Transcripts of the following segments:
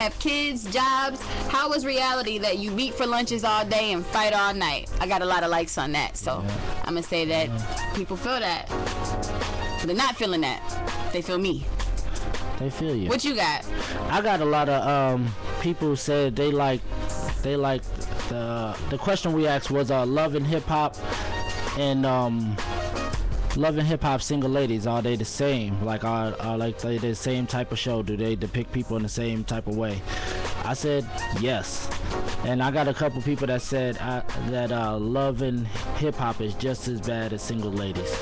have kids, jobs. How is reality that you meet for lunches all day and fight all night? I got a lot of likes on that, so I'm gonna say that people feel that. They're not feeling that. They feel me. They feel you. What you got? I got a lot of people said they like the question we asked was Love and Hip Hop and Love and Hip Hop single ladies, are they the same? Like are like they the same type of show? Do they depict people in the same type of way? I said yes. And I got a couple people that said that Love and Hip Hop is just as bad as single ladies.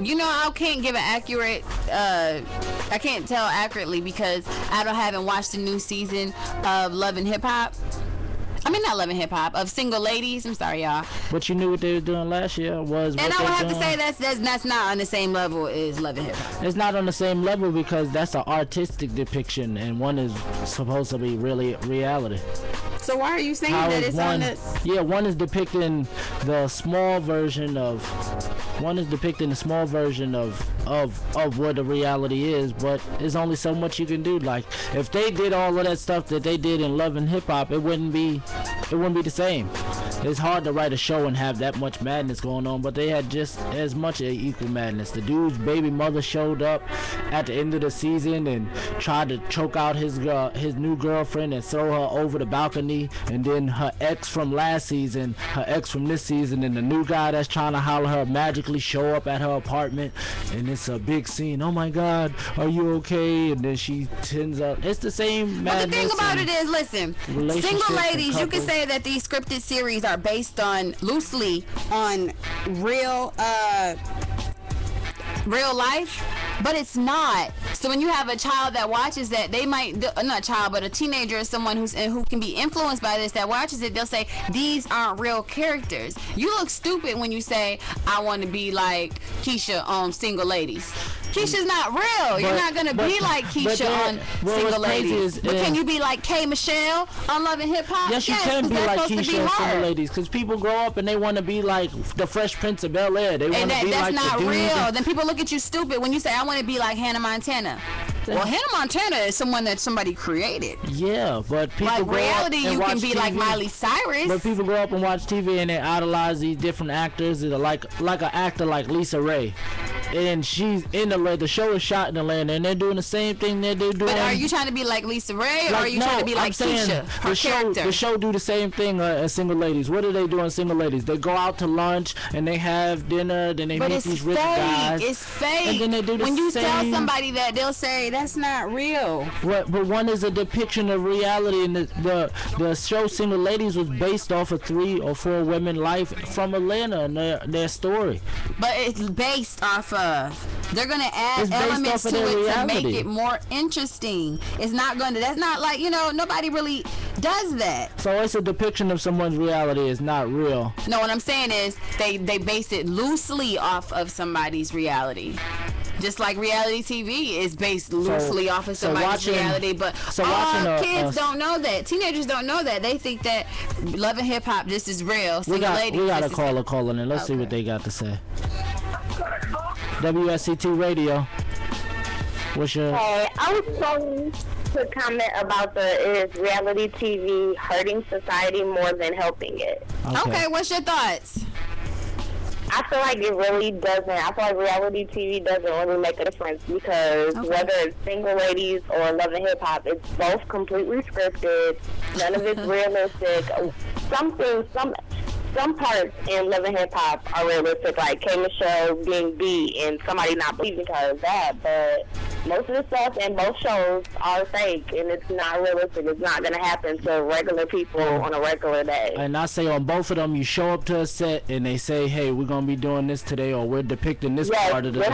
You know, I can't give an accurate I can't tell accurately because I haven't watched the new season of Love and Hip Hop. I mean, not Love and Hip Hop, of Single Ladies. I'm sorry, y'all. But you knew what they were doing last year was. And I would have to say that's not on the same level as Love and Hip Hop. It's not on the same level because that's an artistic depiction, and one is supposed to be really reality. So why are you saying that it's on the? Yeah, one is depicting the small version of. One is depicting the small version of what the reality is, but there's only so much you can do. Like if they did all of that stuff that they did in Love and Hip Hop, it wouldn't be the same. It's hard to write a show and have that much madness going on, but they had just as much equal madness. The dude's baby mother showed up at the end of the season and tried to choke out his new girlfriend and throw her over the balcony, and then her ex from last season, her ex from this season, and the new guy that's trying to holler her magically show up at her apartment, and it's a big scene. Oh my God, are you okay? And then she tends up. It's the same madness. But the thing about it is, listen, Single Ladies, you can say that these scripted series are based on loosely on real life, but it's not. So when you have a child that watches that, they might not a child, but a teenager or someone who can be influenced by this that watches it, they'll say these aren't real characters. You look stupid when you say I want to be like Keisha on Single Ladies. Keisha's not real. You're not gonna be like Keisha on Single Ladies. But can you be like K Michelle on Love and Hip Hop? Yes, you can be like Keisha on Single Ladies, because people grow up and they want to be like the Fresh Prince of Bel-Air. They want to be like the dude. That's not real. Then people look at you stupid when you say I want to be like Hannah Montana. Well, Hannah Montana is someone that somebody created. Yeah, but people like reality, you can be TV, like Miley Cyrus. But people grow up and watch TV and they idolize these different actors. Like an actor like Lisa Ray, and she's in the show is shot in Atlanta, and they're doing the same thing that they're doing. But are you trying to be like Lisa Ray, or are you trying to be like Keisha? Her character. The show do the same thing as Single Ladies. What do they do in Single Ladies? They go out to lunch and they have dinner. Then they meet these rich guys. It's fake. And then they do the when you same. tell somebody that, they'll say that's not real. But one is a depiction of reality, and the show Single Ladies was based off of 3 or 4 women life from Atlanta and their story. But it's based off of. They're gonna add elements to it to make it more interesting. It's not gonna. That's not like, nobody really does that. So it's a depiction of someone's reality. It's not real. No, what I'm saying is they base it loosely off of somebody's reality. Just like reality TV is based loosely off of somebody's reality, but kids don't know that. Teenagers don't know that. They think that Love and Hip Hop, this is real. Single Ladies. We got a caller calling in. Let's see what they got to say. WSCT Radio. What's your? Hey, I was calling to comment about is reality TV hurting society more than helping it? Okay, what's your thoughts? I feel like it really doesn't. I feel like reality TV doesn't really make a difference because whether it's Single Ladies or Love and Hip Hop, it's both completely scripted. None of it's realistic. Some parts in Love and Hip Hop are realistic, like K Michelle being beat and somebody not believing her of that, but most of the stuff in both shows are fake and it's not realistic. It's not going to happen to regular people on a regular day. And I say on both of them, you show up to a set and they say, hey, we're going to be doing this today, or we're depicting this part of the day.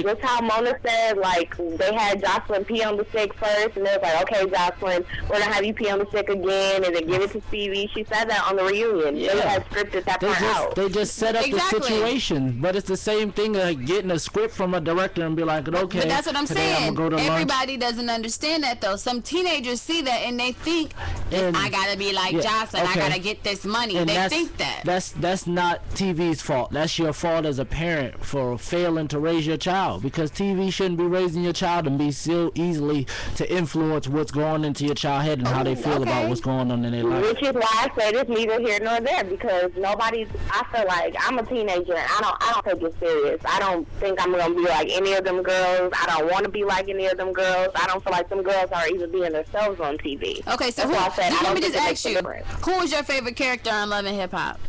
That's how Mona said, like, they had Jocelyn pee on the stick first, and they was like, okay, Jocelyn, we're going to have you pee on the stick again, and then give it to Stevie. She said that on the reunion. Yeah. They had scripted that part out. They just set up the situation, but it's the same thing like getting a script from a director and be like, okay. But that's what I'm saying. day, I'm gonna go to lunch. Everybody doesn't understand that though. Some teenagers see that and they think, I gotta be like Jocelyn. I gotta get this money. And they think that. That's not TV's fault. That's your fault as a parent for failing to raise your child, because TV shouldn't be raising your child and be so easily to influence what's going into your child's head and how they feel about what's going on in their life. Which is why I said it's neither here nor there, because I feel like I'm a teenager and I don't take it serious. I don't think I'm gonna be like any of them girls. I don't want to be like any of them girls. I don't feel like them girls are even being themselves on TV. Okay, so let me just ask you, who was your favorite character on Love and Hip Hop?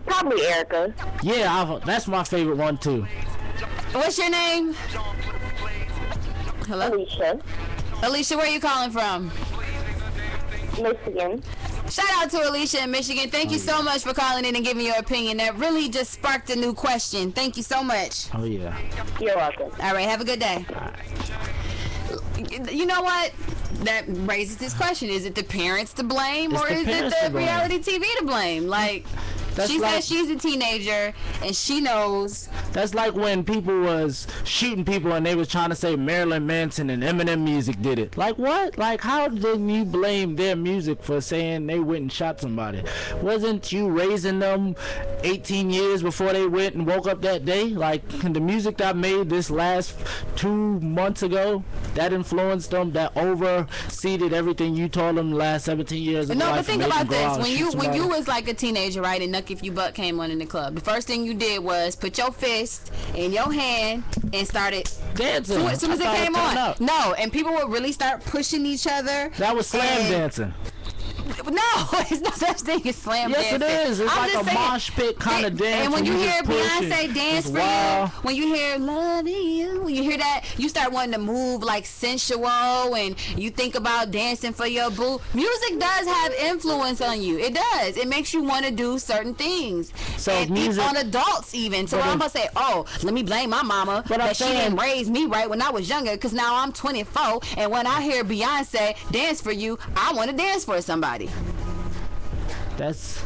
Probably Erica. Yeah, that's my favorite one too. What's your name? Hello? Alicia, where are you calling from? Michigan. Shout out to Alicia in Michigan. Thank you so much for calling in and giving your opinion. That really just sparked a new question. Thank you so much. Oh, yeah. You're welcome. All right, have a good day. You know what? That raises this question. Is it the parents to blame, or is it the reality TV to blame? Like, she says she's a teenager and she knows. That's like when people was shooting people and they was trying to say Marilyn Manson and Eminem music did it. Like, what? Like, how didn't you blame their music for saying they went and shot somebody? Wasn't you raising them 18 years before they went and woke up that day? Like, the music that I made this last 2 months ago, that influenced them, that overseeded everything you told them the last 17 years of life. No, but think about this. When you was like a teenager, right, and If You Buck came on in the club, the first thing you did was put your fist in your hand and started dancing. As soon as it came on. No, and people would really start pushing each other. That was slam dancing. No, it's no such thing as slam dancing. Yes, it is. It's like a mosh pit kind of dance. And when you hear Beyonce Dance For You, when you hear Loving You, when you hear that, you start wanting to move like sensual, and you think about dancing for your boo. Music does have influence on you. It does. It makes you want to do certain things. So and music, on adults even. So I'm going to say, let me blame my mama that she didn't raise me right when I was younger, because now I'm 24, and when I hear Beyonce Dance For You, I want to dance for somebody. That's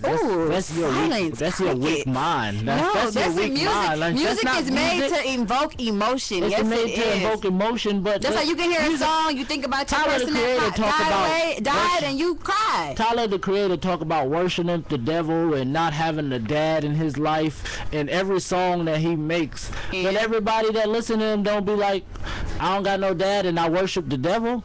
your weak mind. That's your weak mind. Like, music is made to invoke emotion. It's made to invoke emotion, but just like you can hear a song, you think about your person that died and you cry. Tyler, the Creator, talk about worshiping the devil and not having a dad in his life in every song that he makes. Yeah. But everybody that listen to him don't be like, I don't got no dad and I worship the devil.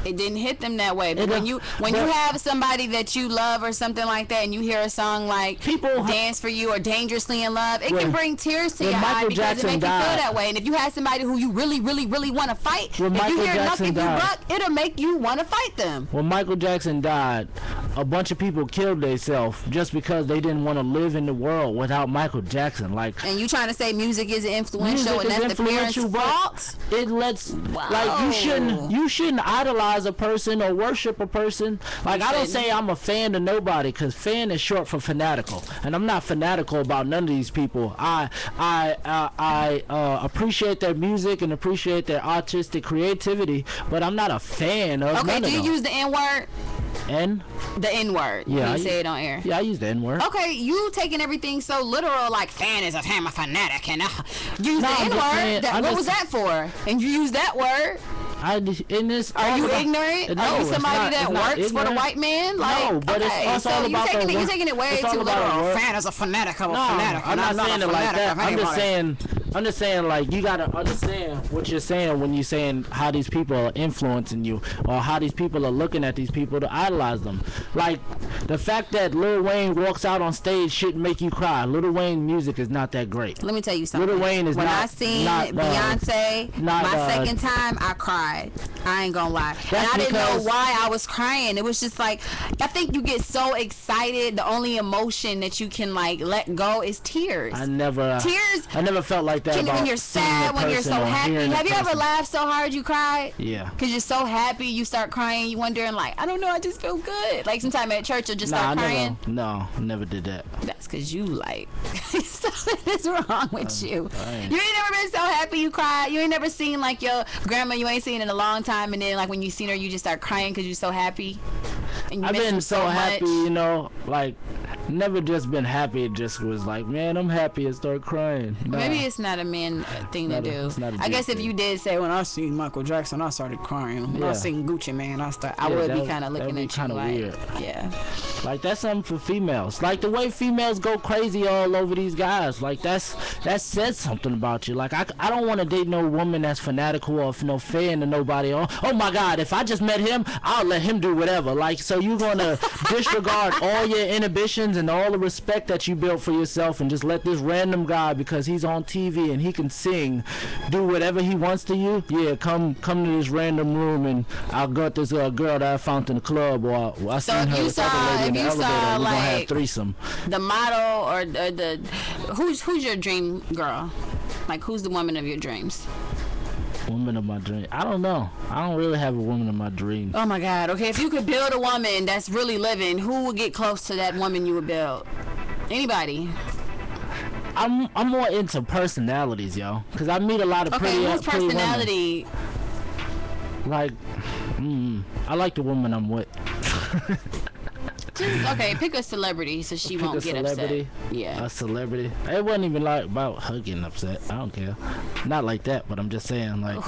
It didn't hit them that way. But when you have somebody that you love or something like that, and you hear a song like Dance For You or Dangerously in Love, it can bring tears to your eye because it makes you feel that way. And if you have somebody who you really, really, really want to fight, if you hear enough If You Buck, it'll make you want to fight them. When Michael Jackson died, a bunch of people killed themselves just because they didn't want to live in the world without Michael Jackson. And you trying to say music is influential and that's the parents' fault? It lets you shouldn't idolize a person or worship a person. Like, I don't say I'm a fan of nobody, because fan is short for fanatical, and I'm not fanatical about none of these people. I appreciate their music and appreciate their artistic creativity, but I'm not a fan of none of them. Okay, do you use the N-word? The N-word. Yeah. You say it on air. Yeah, I use the N-word. Okay, you taking everything so literal, like fan is a fanatic, and use the N-word. What was that for? And you use that word. Are you ignorant? Are you somebody that works for the white man? No, but it's all about you're taking it way too literal. Fan is a fanatic of a fanatic. I'm not saying it like that. I'm just saying, like, you gotta understand what you're saying when you're saying how these people are influencing you, or how these people are looking at these people to idolize them. Like, the fact that Lil Wayne walks out on stage shouldn't make you cry. Lil Wayne music is not that great. Let me tell you something. Lil Wayne is when I seen Beyonce, my second time, I cried. I ain't gonna lie. And I didn't know why I was crying. It was just like, I think you get so excited, the only emotion that you can like let go is tears. I never felt like that. When you're sad, when you're so happy. Have you ever laughed so hard you cried? Yeah. Because you're so happy, you start crying. You wondering like, I don't know, I just feel good. Like sometime at church you'll just start crying. I never did that. That's because you like something is wrong with you. You ain't never been so happy you cried. You ain't never seen like your grandma you ain't seen in a long time, and then like when you seen her you just start crying because you're so happy. And you I've been so happy, you know, like never just been happy. It just was like, man, I'm happy, and start crying. Nah. Maybe it's not a man thing to do. I guess if you did say, when I seen Michael Jackson, I started crying. When I seen Gucci Mane, I would be kind of looking at you like, weird. Yeah. Like, that's something for females. Like, the way females go crazy all over these guys. Like, that says something about you. Like, I don't want to date no woman that's fanatical or no fan to nobody. Oh my God, if I just met him, I'll let him do whatever. Like, so you're going to disregard all your inhibitions and all the respect that you built for yourself and just let this random guy, because he's on TV and he can sing, do whatever he wants to you? Yeah, come to this random room and I'll got this girl that I found in the club, or I seen her with other lady in the elevator and we're going to have threesome. The model or the who's your dream girl? Like, who's the woman of your dreams? Woman of my dream. I don't know. I don't really have a woman of my dreams. Oh my God. Okay, if you could build a woman that's really living, who would get close to that woman you would build? Anybody. I'm more into personalities, yo. Cause I meet a lot of pretty women. Personality? Like, I like the woman I'm with. Okay, pick a celebrity so she won't get upset. Yeah. A celebrity. It wasn't even like about her getting upset. I don't care. Not like that, but I'm just saying, like.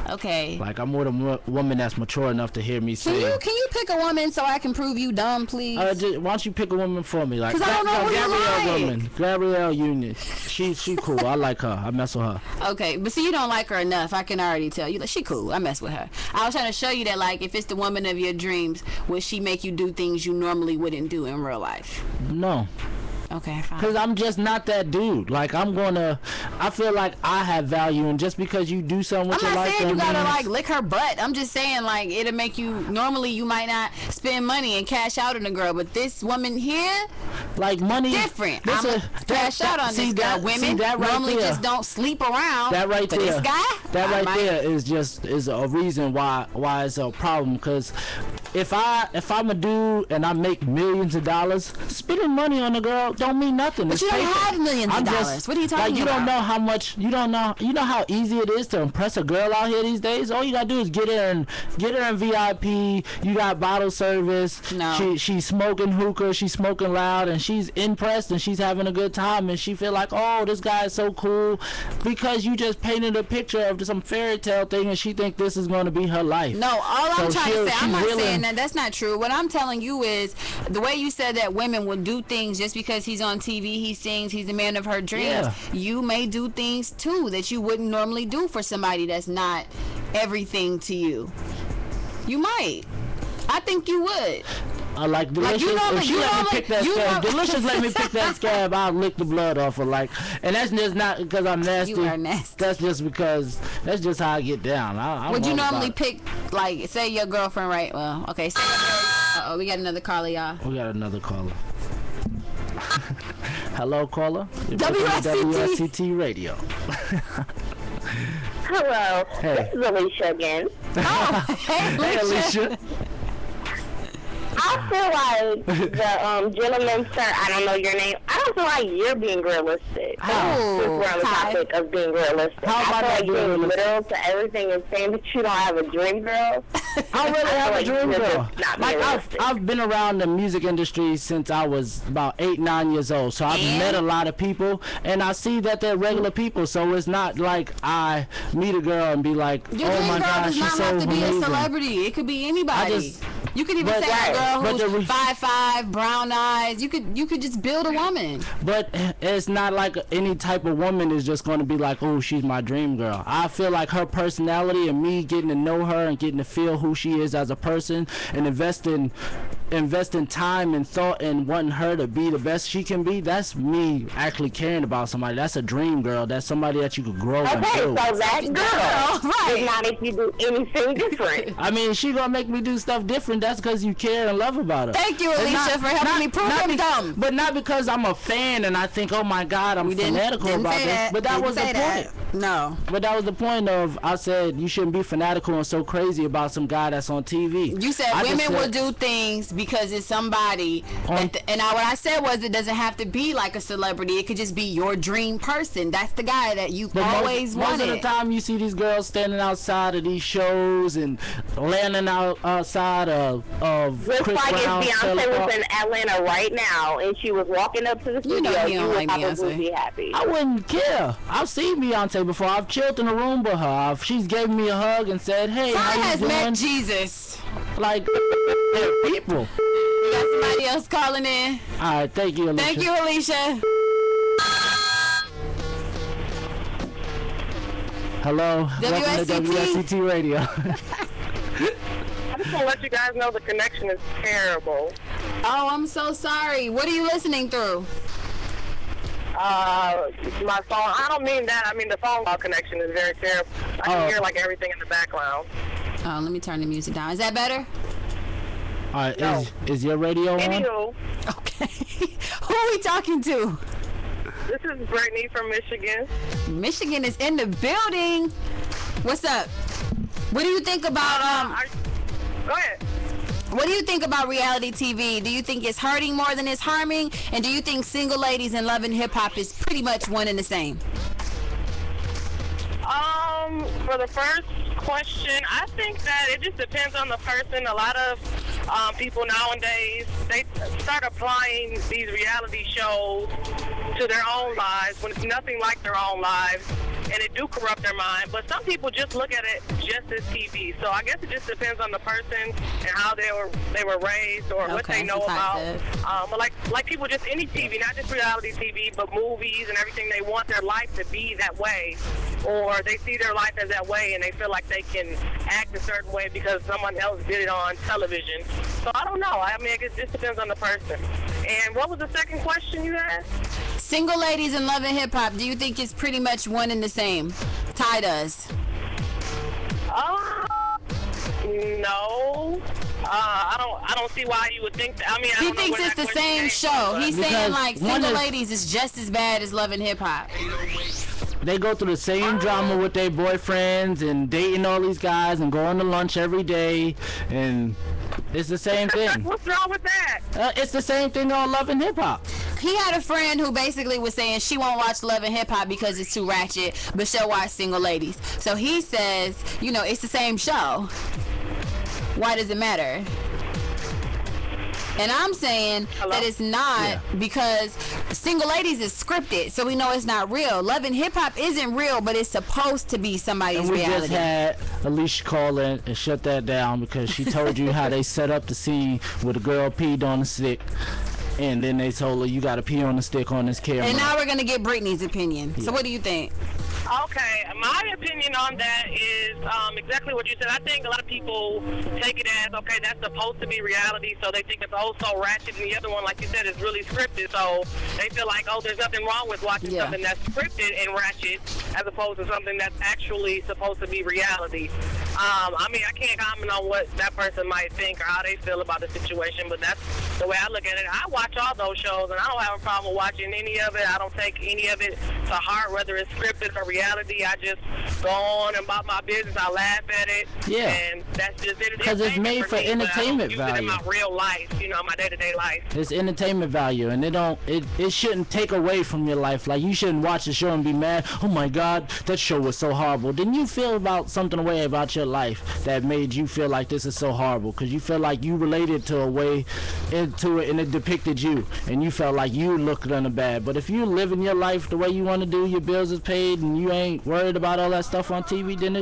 Okay. Like, I'm with a woman that's mature enough to hear me say. Can you pick a woman so I can prove you dumb, please? Why don't you pick a woman for me? Like, 'cause I don't know who Gabrielle you like. woman. Gabrielle Union. She cool. I like her. I mess with her. Okay, but see, you don't like her enough. I can already tell you. Like, she cool. I mess with her. I was trying to show you that, like, if it's the woman of your dreams, will she make you do things you normally wouldn't do in real life? No. Okay, fine. Because I'm just not that dude. Like, I feel like I have value, and just because you do something with your life, I'm not saying you gotta, like, lick her butt. I'm just saying, like, it'll make you, normally you might not spend money and cash out on a girl, but this woman here, like, money different. I'm gonna cash out on this girl. Women normally just don't sleep around. That right there. This guy, that right there is a reason why it's a problem. Because if I'm a dude and I make millions of dollars, spending money on a girl don't mean nothing. But you don't have millions of dollars. What are you talking about? You don't know how much. You know how easy it is to impress a girl out here these days. All you gotta do is get her in VIP. You got bottle service. No. She's smoking hookah. She's smoking loud, and she's impressed and she's having a good time, and she feel like, oh, this guy is so cool, because you just painted a picture of some fairy tale thing, and she think this is going to be her life. No, all I'm trying to say, I'm not saying that. That's not true. What I'm telling you is the way you said that women will do things just because he's on TV, he sings, he's the man of her dreams. Yeah. You may do things too that you wouldn't normally do for somebody that's not everything to you. You might. I think you would. Like Delicious, if she let me pick that scab, Delicious let me pick that scab, I'll lick the blood off her. Like, and that's just not because I'm nasty. You are nasty. That's just because that's just how I get down. Would you normally pick, like, say your girlfriend, right? Well, okay. Say we got another caller, y'all. We got another caller. Hello, caller. WSCT Radio. Hello. Hey. This is Alicia again. Oh, Hey, Alicia. I feel like the gentleman, sir, I don't know your name. I don't feel like you're being realistic. How? Since we're on the topic of being realistic. How am I feel like being you're realistic? literal to everything and saying that you don't have a dream girl. I really have a dream girl. Like, I've been around the music industry since I was about 8-9 years old, so I've met a lot of people, and I see that they're regular people. So it's not like I meet a girl and be like, your oh my God, she's so have to be amazing. a celebrity. It could be anybody. You could even say a girl who's 5'5", brown eyes. You could just build a woman. But it's not like any type of woman is just going to be like, oh, she's my dream girl. I feel like her personality and me getting to know her and getting to feel who she is as a person and investing time and thought and wanting her to be the best she can be, that's me actually caring about somebody. That's a dream girl. That's somebody that you could grow and build. Okay, so that girl does not make you do anything different. I mean, she gonna make me do stuff different. That's because you care and love about her. Thank you, Alicia, for helping me prove him dumb. But not because I'm a fan and I think, oh my God, I'm fanatical about this. But that was the point. No. But that was the point of, I said you shouldn't be fanatical and so crazy about some guy that's on TV. You said women will do things because it's somebody. And what I said was it doesn't have to be like a celebrity. It could just be your dream person. That's the guy that you always wanted. Most of the time you see these girls standing outside of these shows and landing outside of Looks Chris like Brown. if Beyonce was in Atlanta right now and she was walking up to the studio, you would probably be happy. I wouldn't care. I've seen Beyonce before. I've chilled in a room with her. She's gave me a hug and said, "Hey, how you has doing?" met Jesus. Like, they're people. We got somebody else calling in. All right, thank you, Alicia. Thank you, Alicia. Hello. Welcome to WSCT Radio. I just want to let you guys know the connection is terrible. Oh, I'm so sorry. What are you listening through? My phone. I don't mean that. I mean the phone call connection is very terrible. I can hear like everything in the background. Oh, let me turn the music down. Is that better? All right, No. is your radio on? Anywho, Okay. Who are we talking to? this is Brittany from Michigan. Michigan is in the building. What's up? What do you think about Go ahead. what do you think about reality TV? Do you think it's hurting more than it's harming? And do you think single ladies and Love and Hip Hop is pretty much one and the same? For the first question, I think that it just depends on the person. A lot of people nowadays, they start applying these reality shows to their own lives when it's nothing like their own lives, and it do corrupt their mind. But some people just look at it just as TV. So I guess it just depends on the person and how they were raised or what they know about. But like people, just any TV, not just reality TV, but movies and everything. They want their life to be that way, or they see their life as that way, and they feel like they can act a certain way because someone else did it on television. So I don't know. I mean, it just depends on the person. And what was the second question you asked? Single ladies and Love and Hip Hop, do you think it's pretty much one and the same? Ty does. No. I don't see why you would think that. I mean, I He don't know thinks where it's that the question same came show. from, He's but- saying like single is- ladies is just as bad as Love and Hip Hop. They go through the same drama with their boyfriends and dating all these guys and going to lunch every day, and it's the same thing. What's wrong with that? It's the same thing on Love and Hip Hop. He had a friend who basically was saying she won't watch Love and Hip Hop because it's too ratchet, but she'll watch Single Ladies. So he says, you know, it's the same show. Why does it matter? And I'm saying that it's not because Single Ladies is scripted, so we know it's not real. Love and Hip Hop isn't real, but it's supposed to be somebody's And we reality. just had Alicia call in and shut that down because she told you how they set up the scene where the girl peed on the stick, and then they told her you got to pee on the stick on this camera. And now we're gonna get Brittany's opinion. So what do you think? Okay, my opinion on that is exactly what you said. I think a lot of people take it as, okay, that's supposed to be reality, so they think it's oh so ratchet, and the other one, like you said, is really scripted, so they feel like, oh, there's nothing wrong with watching something that's scripted and ratchet as opposed to something that's actually supposed to be reality. I mean, I can't comment on what that person might think or how they feel about the situation, but that's the way I look at it. I watch all those shows, and I don't have a problem watching any of it. I don't take any of it to heart, whether it's scripted or reality. I just go on about my business. I laugh at it. Yeah. And that's just it. Because it's made for entertainment value. Use it in value. my real life, you know, my day-to-day life. It's entertainment value, and it shouldn't take away from your life. Like, you shouldn't watch the show and be mad, oh my god, that show was so horrible. Didn't you feel about something away about your life that made you feel like this is so horrible? Because you feel like you related to a way into it, and it depicted you, and you felt like you looked on the bad. But if you living your life the way you want to do, your bills is paid, and you ain't worried about all that stuff on TV, then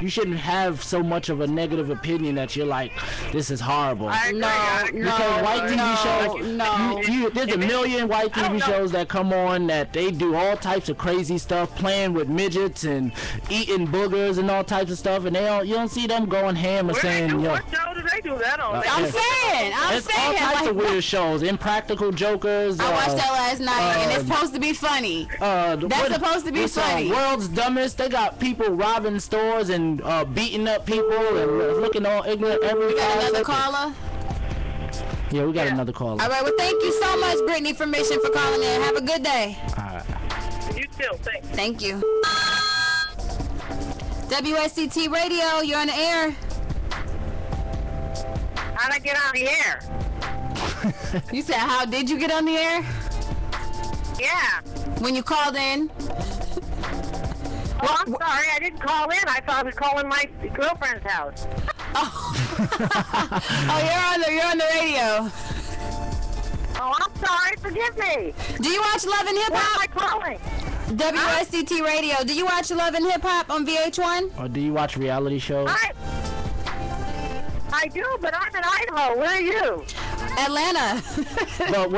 you shouldn't have so much of a negative opinion that you're like, this is horrible. I agree. Because white TV shows, there's a million white TV shows that come on that they do all types of crazy stuff, playing with midgets and eating boogers and all types of stuff, and you don't see them going ham and saying, what show do they do that on? I'm saying all types of weird shows, Impractical Jokers. I watched that last night, and it's supposed to be funny. That's supposed to be funny. World's Dumbest. They got people robbing stores and beating up people and looking all ignorant every We got 5 another seconds. caller? Yeah, we got another caller. All right, well, thank you so much, Brittany, for calling in. Have a good day. All right. You too. Thanks. Thank you. WSCT Radio, you're on the air. How'd I get on the air? You said, how did you get on the air? Yeah. When you called in? Oh, I'm sorry, I didn't call in. I thought I was calling my girlfriend's house. Oh, you're on the radio. Oh, I'm sorry. Forgive me. Do you watch Love and Hip Why Hop? am I calling? WSCT Radio. Do you watch Love and Hip Hop on VH1? Or do you watch reality shows? I do, but I'm in Idaho. Where are you? Atlanta. But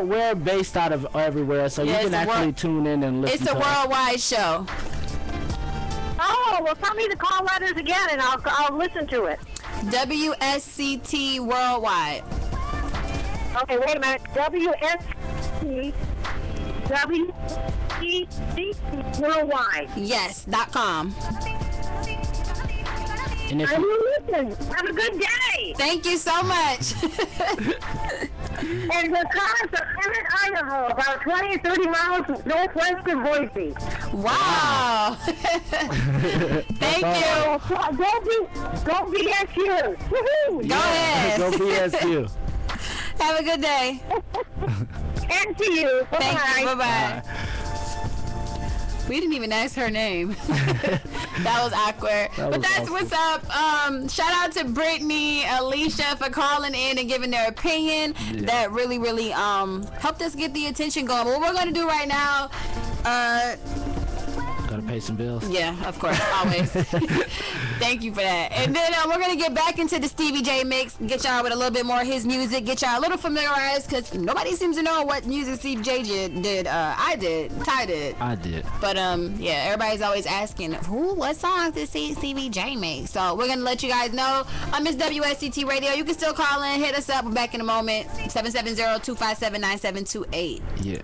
we're based out of everywhere, so Yeah, you it's can a actually tune in and listen It's to a us. worldwide show. Oh, well, tell me the call letters again, and I'll listen to it. WSCT Worldwide. Okay, wait a minute. WSC Worldwide. Yes, .com. And if I you, will listen. Have a good day. Thank you so much. And the cars are in Idaho, about 20 or 30 miles northwest of Boise. Wow. Thank you. Go BSU. Woohoo. Go ahead. go BSU. Have a good day. And to you. Thank you. Bye-bye. Bye-bye. We didn't even ask her name. That was awkward. But that's awesome. what's up. Shout out to Brittany, Alicia for calling in and giving their opinion. Yeah. That really, really helped us get the attention going. But what we're gonna do right now, Gotta pay some bills. yeah, of course, always. Thank you for that. And then we're going to get back into the Stevie J mix, get y'all with a little bit more of his music, get y'all a little familiarized, because nobody seems to know what music Stevie J did. I did. Ty did. I did. But, yeah, everybody's always asking, what songs did Stevie J make? So we're going to let you guys know. It's WSCT Radio. You can still call in, hit us up. We're back in a moment. 770-257-9728. Yeah.